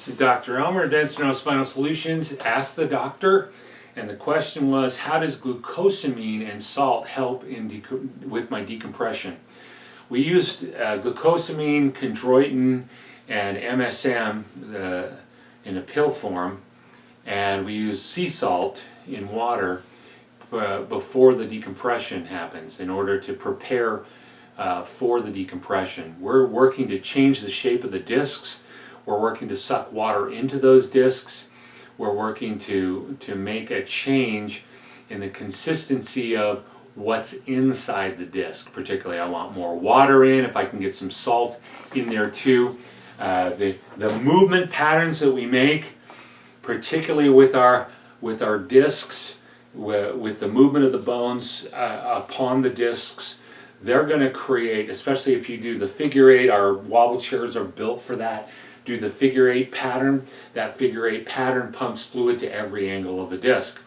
This is Dr. Elmer, Advanced Neurospinal Solutions. Ask the doctor. And the question was, how does glucosamine and salt help with my decompression? We used glucosamine, chondroitin, and MSM in a pill form, and we use sea salt in water before the decompression happens in order to prepare for the decompression. We're working to change the shape of the discs. We're working to suck water into those discs. We're working to make a change in the consistency of what's inside the disc. Particularly, I want more water in, if I can get some salt in there too. The movement patterns that we make, particularly with our discs, with the movement of the bones upon the discs, they're going to create, especially if you do the figure eight, our wobble chairs are built for that. Do the figure eight pattern. That figure eight pattern pumps fluid to every angle of the disc.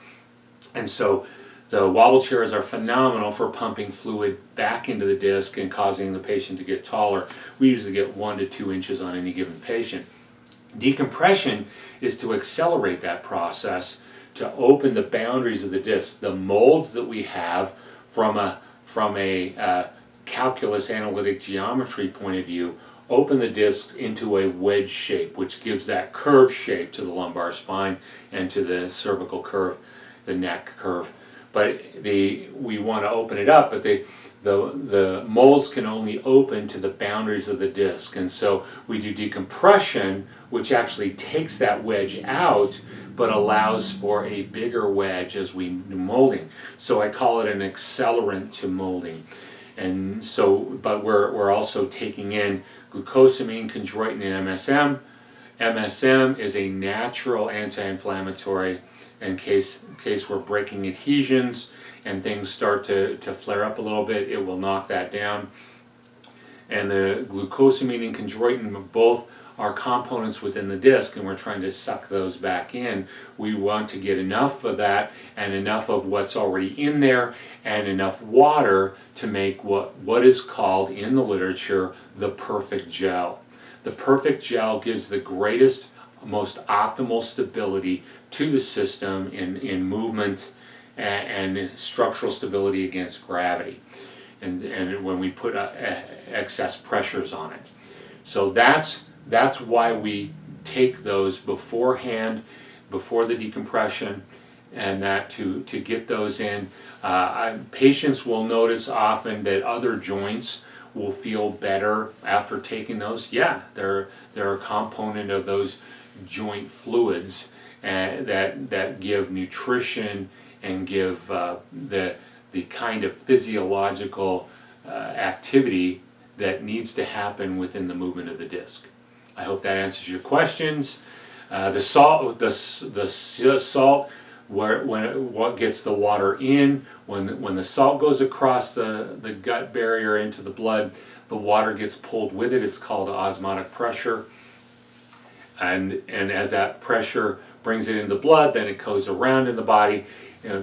And so the wobble chairs are phenomenal for pumping fluid back into the disc and causing the patient to get taller. We usually get 1 to 2 inches on any given patient. Decompression is to accelerate that process, to open the boundaries of the disc. The molds that we have from a calculus analytic geometry point of view open the disc into a wedge shape, which gives that curve shape to the lumbar spine and to the cervical curve, the neck curve. But we want to open it up, but the molds can only open to the boundaries of the disc. And so we do decompression, which actually takes that wedge out, but allows for a bigger wedge as we do molding. So I call it an accelerant to molding. And so, but we're also taking in glucosamine, chondroitin, and MSM. MSM is a natural anti-inflammatory in case we're breaking adhesions and things start to flare up a little bit. It will knock that down. And the glucosamine and chondroitin both are components within the disc, and we're trying to suck those back in. We want to get enough of that and enough of what's already in there and enough water to make what is called in the literature the perfect gel. The perfect gel gives the greatest, most optimal stability to the system in movement and structural stability against gravity, and when we put excess pressures on it. So that's why we take those beforehand, before the decompression, and that to get those in. Patients will notice often that other joints will feel better after taking those. Yeah, they're a component of those joint fluids that give nutrition and give the kind of physiological activity that needs to happen within the movement of the disc. I hope that answers your questions. The salt, what gets the water in, when the salt goes across the gut barrier into the blood, the water gets pulled with it. It's called osmotic pressure. And as that pressure brings it into the blood, then it goes around in the body,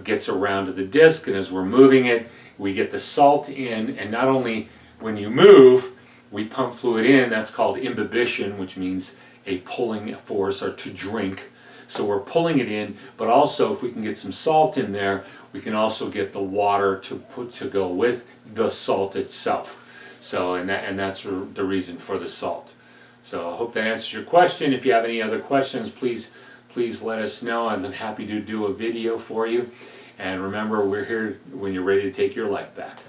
gets around to the disc, and as we're moving it, we get the salt in, and not only when you move, we pump fluid in. That's called imbibition, which means a pulling force, or to drink. So we're pulling it in, but also if we can get some salt in there, we can also get the water to go with the salt itself. So and that's the reason for the salt. So I hope that answers your question. If you have any other questions, please let us know. I'm happy to do a video for you. And remember, we're here when you're ready to take your life back.